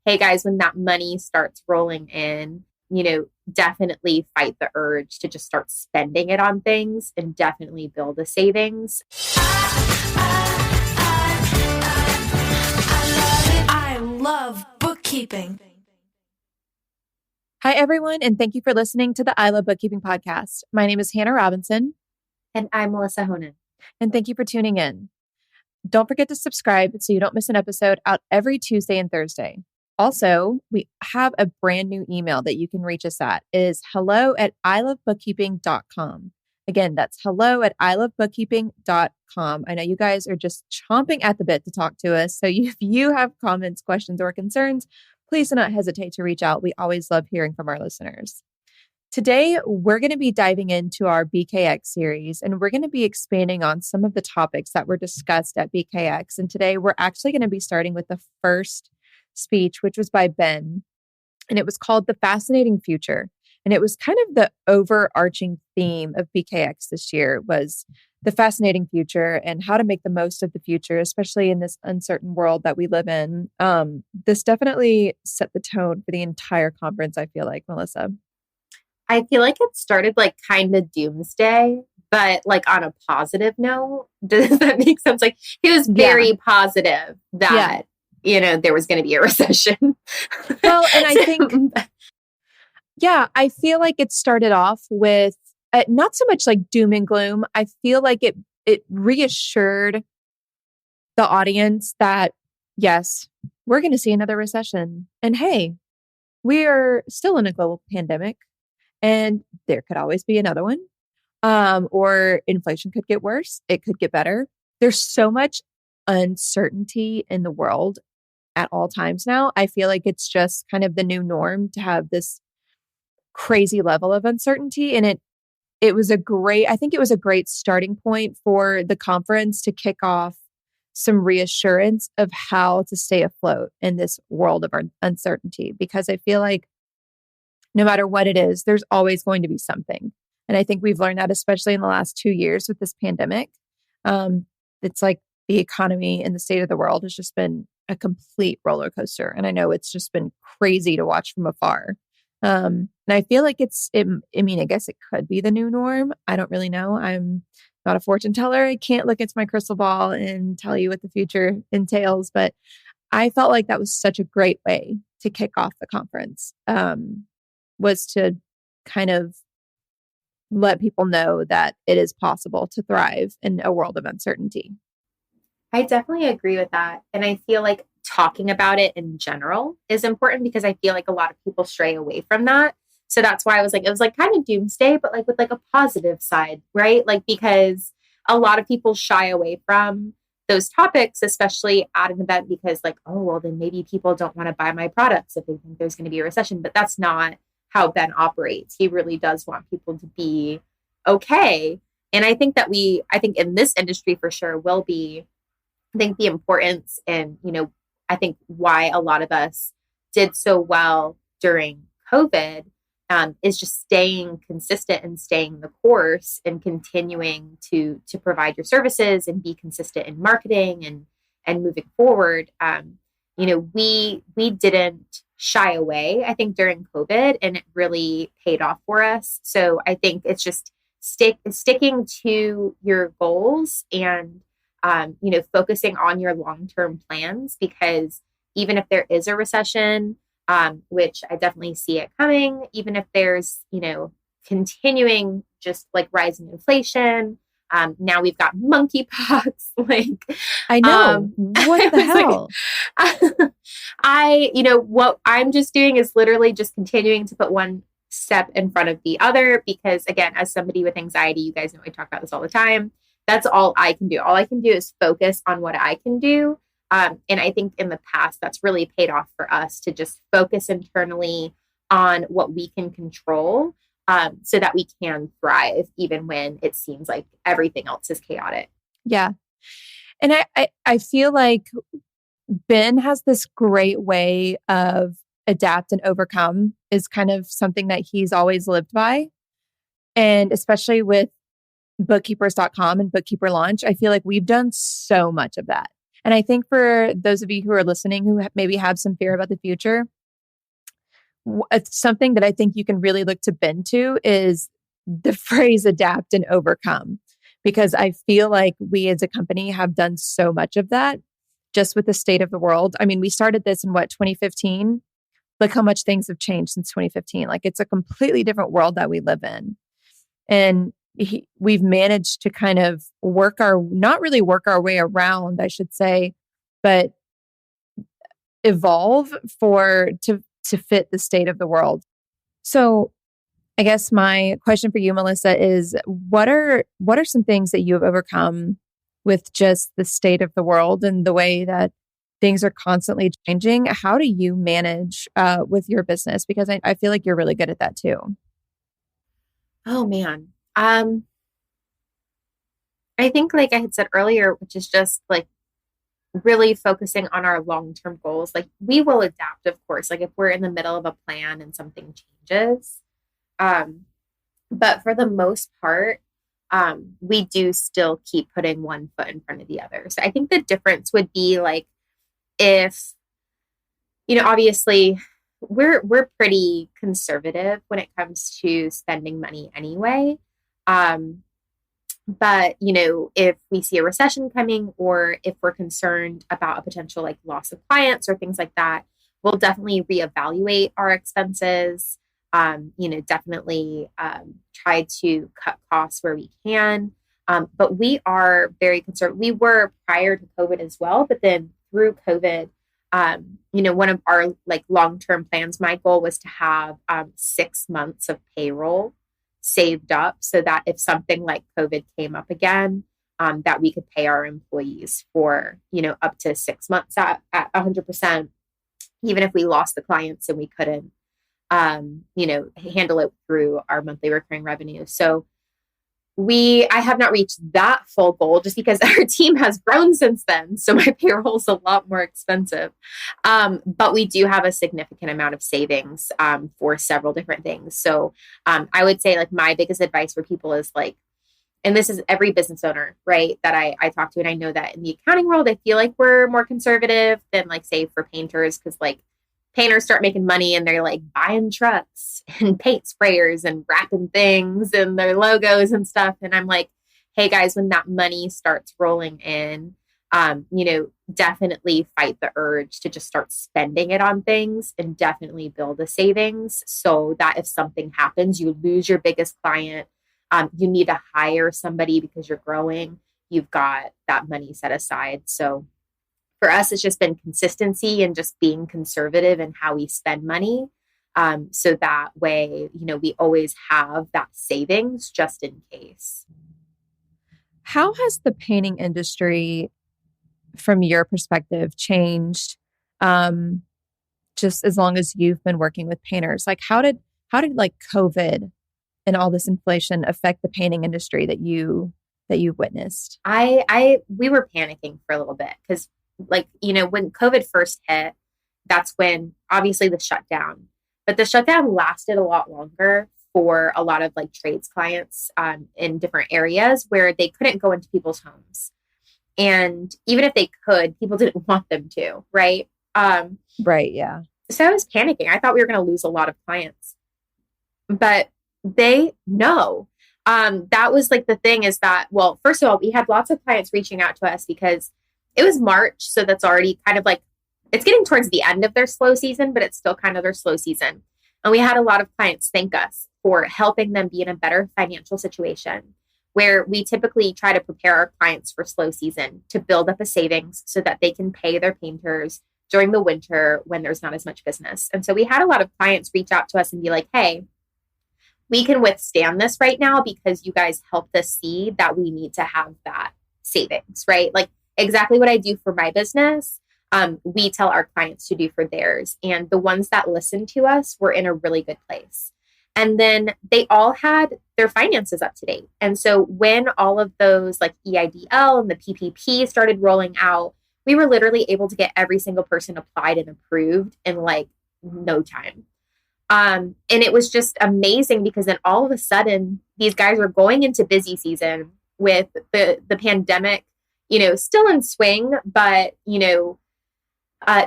hey guys, when that money starts rolling in, definitely fight the urge to just start spending it on things and definitely build a savings. I love bookkeeping. Hi, everyone, and thank you for listening to the I Love Bookkeeping podcast. My name is Hannah Robinson. And I'm Melissa Honan. And thank you for tuning in. Don't forget to subscribe so you don't miss an episode out every Tuesday and Thursday. Also, we have a brand new email that you can reach us at. It is hello@ilovebookkeeping.com. Again, that's hello@ilovebookkeeping.com. I know you guys are just chomping at the bit to talk to us. So if you have comments, questions, or concerns, please do not hesitate to reach out. We always love hearing from our listeners. Today, we're going to be diving into our BKX series, and we're going to be expanding on some of the topics that were discussed at BKX. And today, we're actually going to be starting with the first speech, which was by Ben, and it was called The Fascinating Future. And it was kind of the overarching theme of BKX this year was the fascinating future and how to make the most of the future, especially in this uncertain world that we live in. This definitely set the tone for the entire conference, I feel like, Melissa. I feel like it started like kind of doomsday, but like on a positive note. Does that make sense? Like he was very positive that, there was going to be a recession. Well, and I think, I feel like it started off with not so much like doom and gloom. I feel like it reassured the audience that, yes, we're going to see another recession. And hey, we are still in a global pandemic. And there could always be another one. Or inflation could get worse. It could get better. There's so much uncertainty in the world at all times now. I feel like it's just kind of the new norm to have this crazy level of uncertainty. And it was a great starting point for the conference to kick off some reassurance of how to stay afloat in this world of uncertainty. Because I feel like no matter what it is, there's always going to be something. And I think we've learned that, especially in the last 2 years with this pandemic. It's like the economy and the state of the world has just been a complete roller coaster. And I know it's just been crazy to watch from afar. And I feel like I guess it could be the new norm. I don't really know. I'm not a fortune teller. I can't look into my crystal ball and tell you what the future entails. But I felt like that was such a great way to kick off the conference. Was to kind of let people know that it is possible to thrive in a world of uncertainty. I definitely agree with that. And I feel like talking about it in general is important because I feel like a lot of people stray away from that. So that's why it was like kind of doomsday, but like with like a positive side, right? Like because a lot of people shy away from those topics, especially at an event because like, oh, well, then maybe people don't want to buy my products if they think there's going to be a recession. But that's not how Ben operates. He really does want people to be okay. And I think in this industry for sure will be, I think the importance and, I think why a lot of us did so well during COVID is just staying consistent and staying the course and continuing to provide your services and be consistent in marketing and moving forward. We didn't shy away, I think, during COVID, and it really paid off for us. So I think it's just sticking to your goals and, focusing on your long-term plans, because even if there is a recession, which I definitely see it coming, even if there's, continuing just like rising inflation, now we've got monkeypox. I know. What the hell? What I'm just doing is literally just continuing to put one step in front of the other, because again, as somebody with anxiety, you guys know I talk about this all the time. That's all I can do. All I can do is focus on what I can do. And I think in the past, that's really paid off for us to just focus internally on what we can control, so that we can thrive even when it seems like everything else is chaotic. Yeah. And I feel like Ben has this great way of adapt and overcome is kind of something that he's always lived by. And especially with bookkeepers.com and bookkeeper launch, I feel like we've done so much of that. And I think for those of you who are listening who maybe have some fear about the future, it's something that I think you can really look to bend to is the phrase adapt and overcome. Because I feel like we as a company have done so much of that just with the state of the world. I mean, we started this in 2015? Look how much things have changed since 2015. Like it's a completely different world that we live in. And we've managed to kind of not really work our way around, I should say, but evolve to fit the state of the world. So I guess my question for you, Melissa, is what are some things that you have overcome with just the state of the world and the way that things are constantly changing? How do you manage with your business? Because I feel like you're really good at that too. Oh man. I think like I had said earlier, which is just like really focusing on our long-term goals. Like we will adapt, of course, like if we're in the middle of a plan and something changes. But for the most part, we do still keep putting one foot in front of the other. So I think the difference would be like if, obviously we're pretty conservative when it comes to spending money anyway. But, if we see a recession coming or if we're concerned about a potential like loss of clients or things like that, we'll definitely reevaluate our expenses. Definitely try to cut costs where we can. But we are very concerned. We were prior to COVID as well, but then through COVID, one of our like long-term plans, my goal was to have 6 months of payroll saved up so that if something like COVID came up again, that we could pay our employees for, up to 6 months at 100%, even if we lost the clients and we couldn't, handle it through our monthly recurring revenue. So I have not reached that full goal just because our team has grown since then. So my payroll is a lot more expensive. But we do have a significant amount of savings for several different things. So I would say like my biggest advice for people is like, and this is every business owner, right, that I talk to. And I know that in the accounting world, I feel like we're more conservative than like say for painters, because like painters start making money and they're like buying trucks and paint sprayers and wrapping things and their logos and stuff. And I'm like, hey guys, when that money starts rolling in, definitely fight the urge to just start spending it on things and definitely build a savings so that if something happens, you lose your biggest client, you need to hire somebody because you're growing, you've got that money set aside. So for us, it's just been consistency and just being conservative in how we spend money. So that way, we always have that savings just in case. How has the painting industry, from your perspective, changed just as long as you've been working with painters? Like how did like COVID and all this inflation affect the painting industry that you've witnessed? We were panicking for a little bit because like, when COVID first hit, that's when obviously the shutdown, but the shutdown lasted a lot longer for a lot of like trades clients in different areas where they couldn't go into people's homes. And even if they could, people didn't want them to, right? Right. Yeah. So I was panicking. I thought we were going to lose a lot of clients, but that was like the thing is that, well, first of all, we had lots of clients reaching out to us because it was March. So that's already kind of like, it's getting towards the end of their slow season, but it's still kind of their slow season. And we had a lot of clients thank us for helping them be in a better financial situation, where we typically try to prepare our clients for slow season to build up a savings so that they can pay their painters during the winter when there's not as much business. And so we had a lot of clients reach out to us and be like, hey, we can withstand this right now because you guys helped us see that we need to have that savings, right? Like exactly what I do for my business, we tell our clients to do for theirs. And the ones that listened to us were in a really good place. And then they all had their finances up to date. And so when all of those like EIDL and the PPP started rolling out, we were literally able to get every single person applied and approved in like no time. And it was just amazing because then all of a sudden these guys were going into busy season with the pandemic, still in swing, but,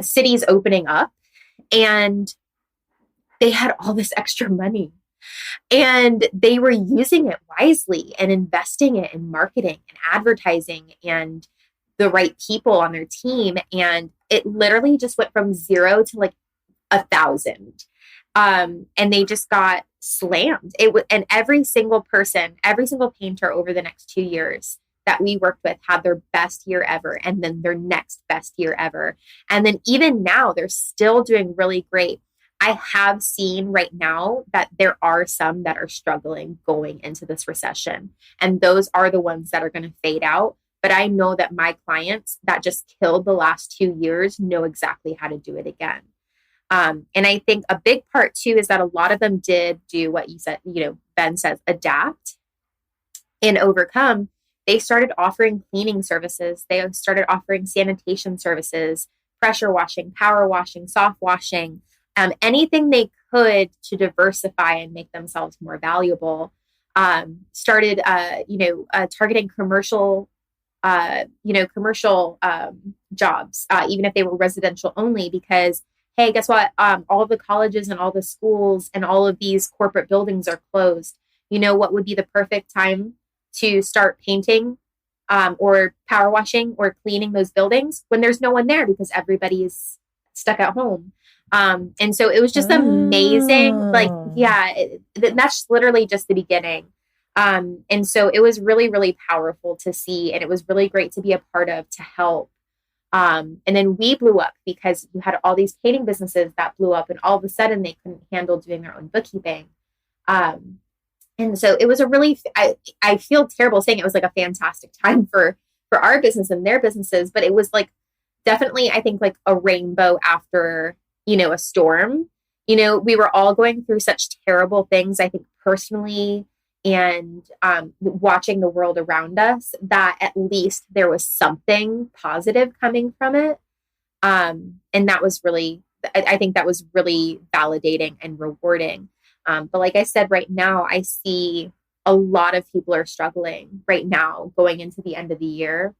cities opening up, and they had all this extra money and they were using it wisely and investing it in marketing and advertising and the right people on their team. And it literally just went from 0 to like 1,000. And they just got slammed. And every single person, every single painter over the next 2 years that we worked with had their best year ever, and then their next best year ever. And then even now, they're still doing really great. I have seen right now that there are some that are struggling going into this recession, and those are the ones that are going to fade out. But I know that my clients that just killed the last 2 years know exactly how to do it again. And I think a big part too is that a lot of them did do what you said, Ben says, adapt and overcome. They started offering cleaning services. They started offering sanitation services, pressure washing, power washing, soft washing, anything they could to diversify and make themselves more valuable. Started, targeting commercial jobs, even if they were residential only, because, hey, guess what? All of the colleges and all the schools and all of these corporate buildings are closed. You know what would be the perfect time to start painting or power washing or cleaning those buildings? When there's no one there, because everybody is stuck at home. And so it was just amazing. Like, that's literally just the beginning. And so it was really, really powerful to see. And it was really great to be a part of, to help. And then we blew up because you had all these painting businesses that blew up, and all of a sudden they couldn't handle doing their own bookkeeping. And so it was a really, I feel terrible saying it was like a fantastic time for our business and their businesses, but it was like definitely, I think, like a rainbow after, a storm. We were all going through such terrible things, I think, personally, and watching the world around us, that at least there was something positive coming from it. And that was really, I think that was really validating and rewarding. But like I said, right now, I see a lot of people are struggling right now going into the end of the year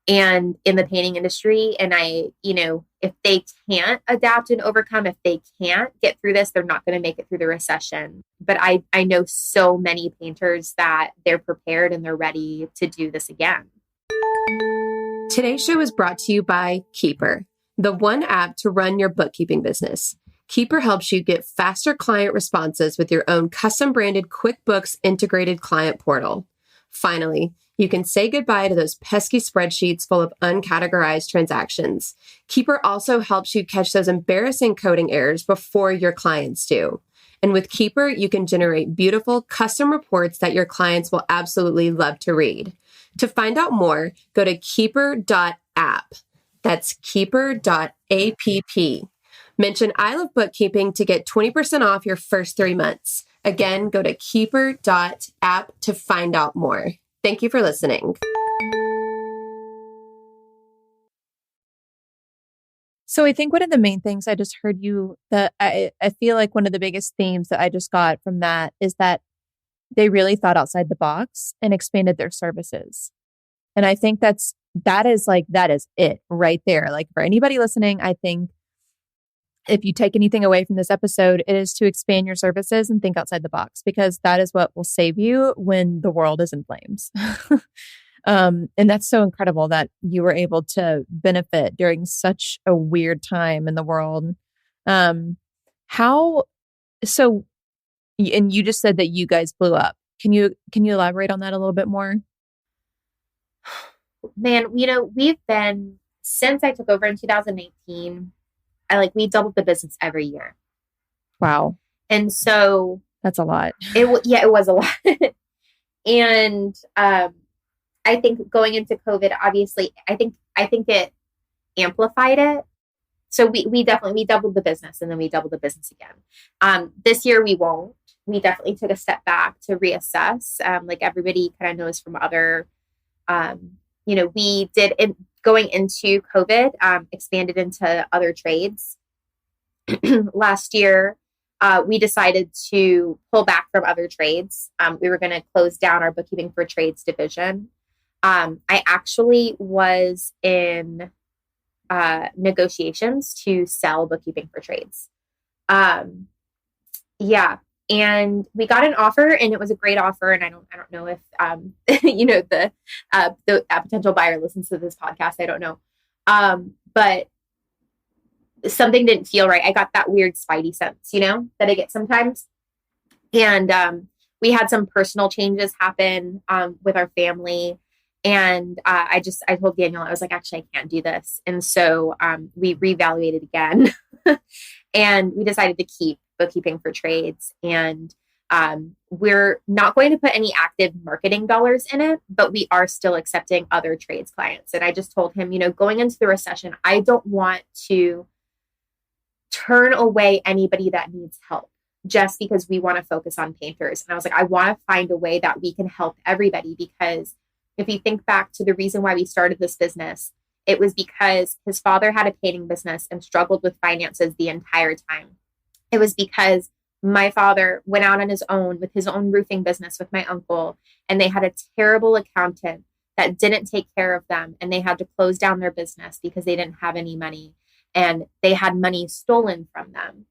and in the painting industry. And if they can't adapt and overcome, if they can't get through this, they're not going to make it through the recession. But I know so many painters that they're prepared and they're ready to do this again. Today's show is brought to you by Keeper, the one app to run your bookkeeping business. Keeper helps you get faster client responses with your own custom branded QuickBooks integrated client portal. Finally, you can say goodbye to those pesky spreadsheets full of uncategorized transactions. Keeper also helps you catch those embarrassing coding errors before your clients do. And with Keeper, you can generate beautiful custom reports that your clients will absolutely love to read. To find out more, go to keeper.app. That's keeper.app. Mention I Love Bookkeeping to get 20% off your first 3 months. Again, go to keeper.app to find out more. Thank you for listening. So I think one of the main things I just heard you, that I feel like one of the biggest themes that I just got from that is that they really thought outside the box and expanded their services. And I think that is it right there. Like, for anybody listening, I think if you take anything away from this episode, it is to expand your services and think outside the box, because that is what will save you when the world is in flames. And that's so incredible that you were able to benefit during such a weird time in the world. And you just said that you guys blew up. Can you elaborate on that a little bit more? Man, we've been, since I took over in 2018, we doubled the business every year. Wow. And so that's a lot. It was a lot. And I think going into COVID, obviously, I think it amplified it. So we doubled the business, and then we doubled the business again. This year we won't. We definitely took a step back to reassess. Like everybody kind of knows from other, we did going into COVID, expanded into other trades. Last year, we decided to pull back from other trades. We were going to close down our bookkeeping for trades division. I actually was in negotiations to sell bookkeeping for trades. Yeah. And we got an offer, and it was a great offer. And I don't know if, the potential buyer listens to this podcast. I don't know. But something didn't feel right. I got that weird spidey sense, that I get sometimes. And, we had some personal changes happen, with our family. And, I told Daniel, I was like, actually, I can't do this. And so, we reevaluated again and we decided to keep bookkeeping for trades. And, we're not going to put any active marketing dollars in it, but we are still accepting other trades clients. And I just told him, going into the recession, I don't want to turn away anybody that needs help just because we want to focus on painters. And I was like, I want to find a way that we can help everybody, because if you think back to the reason why we started this business, it was because his father had a painting business and struggled with finances the entire time. It was because my father went out on his own with his own roofing business with my uncle, and they had a terrible accountant that didn't take care of them, and they had to close down their business because they didn't have any money, and they had money stolen from them.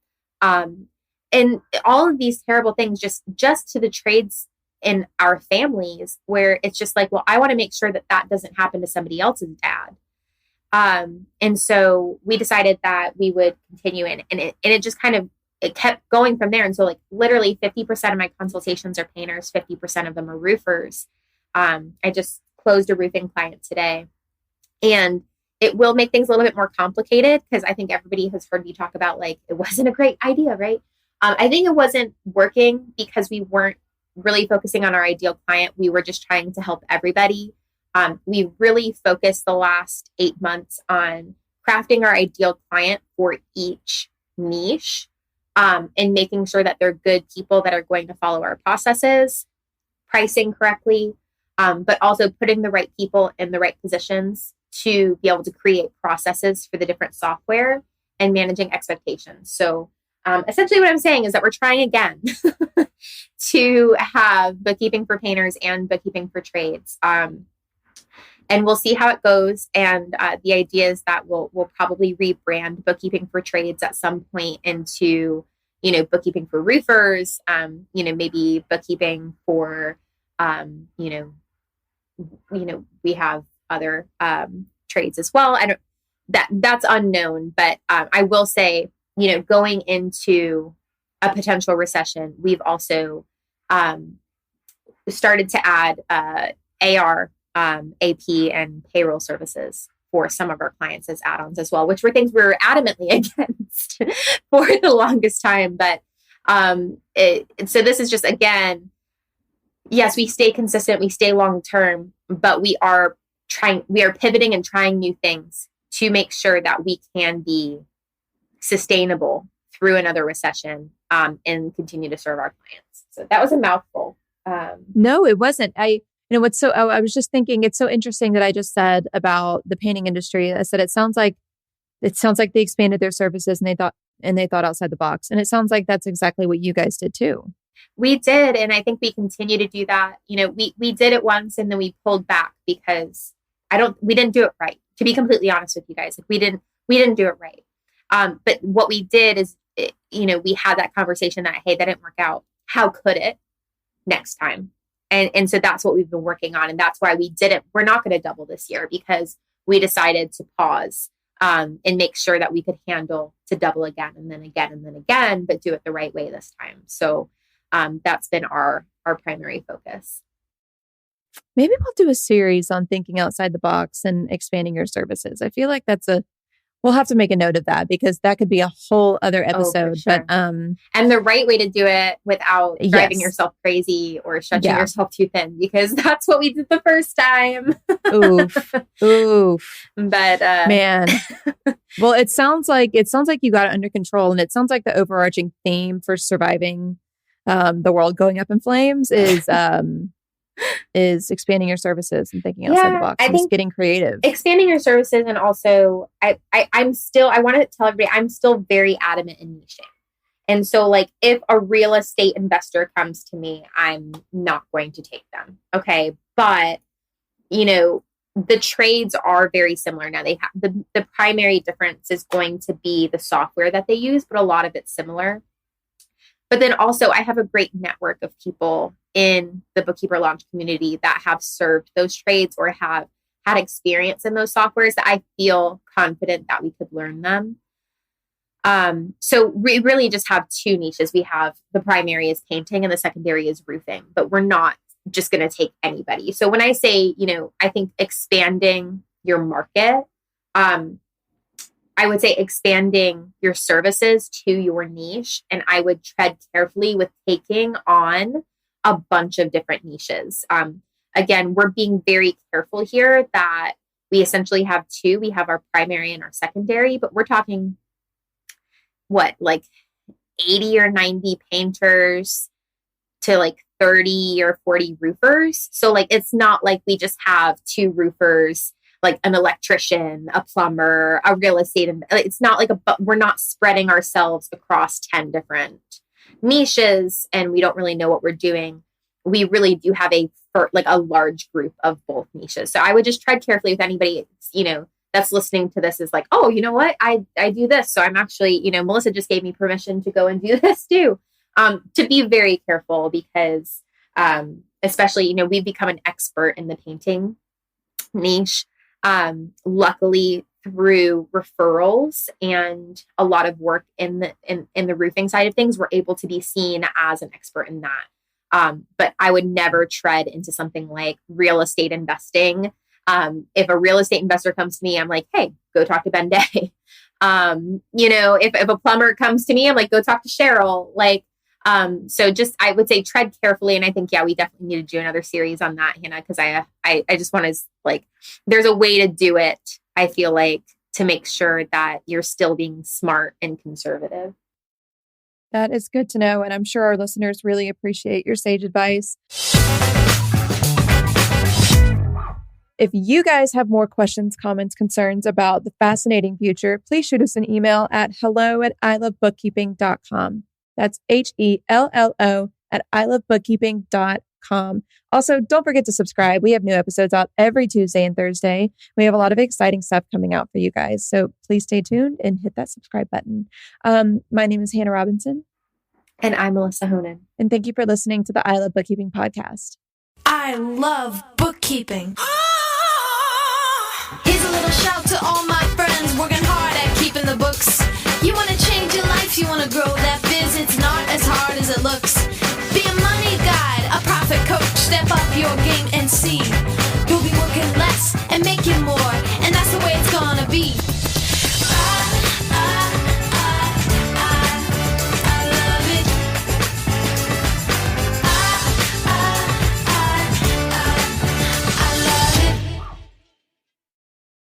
And all of these terrible things, just to the trades in our families, where it's just like, well, I want to make sure that doesn't happen to somebody else's dad. And so we decided that we would continue in, and it just kind of, it kept going from there. And so like literally 50% of my consultations are painters, 50% of them are roofers. I just closed a roofing client today, and it will make things a little bit more complicated, because I think everybody has heard me talk about, like, it wasn't a great idea, right? I think it wasn't working because we weren't really focusing on our ideal client. We were just trying to help everybody. We really focused the last 8 months on crafting our ideal client for each niche, and making sure that they're good people that are going to follow our processes, pricing correctly, but also putting the right people in the right positions to be able to create processes for the different software and managing expectations. So essentially what I'm saying is that we're trying again to have bookkeeping for painters and bookkeeping for trades. And we'll see how it goes. And the idea is that we'll probably rebrand bookkeeping for trades at some point into, bookkeeping for roofers, maybe bookkeeping for, we have other trades as well. That's unknown, but I will say, going into a potential recession, we've also started to add AR, AP, and payroll services for some of our clients as add-ons as well, which were things we were adamantly against for the longest time. But so this is just, again, yes, we stay consistent, we stay long-term, but we are pivoting and trying new things to make sure that we can be sustainable through another recession, and continue to serve our clients. So that was a mouthful. No, it wasn't. I was just thinking, it's so interesting that I just said about the painting industry. I said, it sounds like they expanded their services and they thought outside the box. And it sounds like that's exactly what you guys did too. We did. And I think we continue to do that. We did it once and then we pulled back because we didn't do it right. To be completely honest with you guys, like we didn't do it right. But what we did is, we had that conversation that, hey, that didn't work out. How could it next time? And so that's what we've been working on. And that's why we're not going to double this year, because we decided to pause, and make sure that we could handle to double again and then again and then again, but do it the right way this time. So that's been our primary focus. Maybe we'll do a series on thinking outside the box and expanding your services. I feel like we'll have to make a note of that, because that could be a whole other episode. Sure. But and the right way to do it without driving yourself crazy or stretching yourself too thin, because that's what we did the first time. Oof. But man, well, it sounds like you got it under control, and it sounds like the overarching theme for surviving the world going up in flames is expanding your services and thinking outside the box. I think getting creative, expanding your services. And also I want to tell everybody, I'm still very adamant in niching. And so like, if a real estate investor comes to me, I'm not going to take them. Okay. But the trades are very similar. Now they have the primary difference is going to be the software that they use, but a lot of it's similar. But then also I have a great network of people in the Bookkeeper Launch community that have served those trades or have had experience in those softwares that I feel confident that we could learn them. So we really just have two niches. We have the primary is painting and the secondary is roofing, but we're not just going to take anybody. So when I say, I think expanding your market, I would say expanding your services to your niche. And I would tread carefully with taking on a bunch of different niches. Again, we're being very careful here that we essentially have two. We have our primary and our secondary, but we're talking like 80 or 90 painters to like 30 or 40 roofers. So like, it's not like we just have two roofers, like an electrician, a plumber, a real estate. It's not like we're not spreading ourselves across 10 different niches and we don't really know what we're doing. We really do have a large group of both niches. So I would just tread carefully with anybody, that's listening to this is like, oh, you know what? I do this. So I'm actually, Melissa just gave me permission to go and do this too. To be very careful because, especially, we've become an expert in the painting niche. Luckily through referrals and a lot of work in the roofing side of things, we're able to be seen as an expert in that. But I would never tread into something like real estate investing. If a real estate investor comes to me, I'm like, hey, go talk to Ben Day. If a plumber comes to me, I'm like, go talk to Cheryl. So just, I would say tread carefully. And I think, we definitely need to do another series on that, Hannah, because I just want to there's a way to do it. I feel like to make sure that you're still being smart and conservative. That is good to know. And I'm sure our listeners really appreciate your sage advice. If you guys have more questions, comments, concerns about the fascinating future, please shoot us an email at hello@ilovebookkeeping.com. That's HELLO@ilovebookkeeping.com. Also, don't forget to subscribe. We have new episodes out every Tuesday and Thursday. We have a lot of exciting stuff coming out for you guys. So please stay tuned and hit that subscribe button. My name is Hannah Robinson. And I'm Melissa Honan. And thank you for listening to the I Love Bookkeeping podcast. I love bookkeeping. Here's a little shout to all my friends working hard at keeping the books. You want to change your life?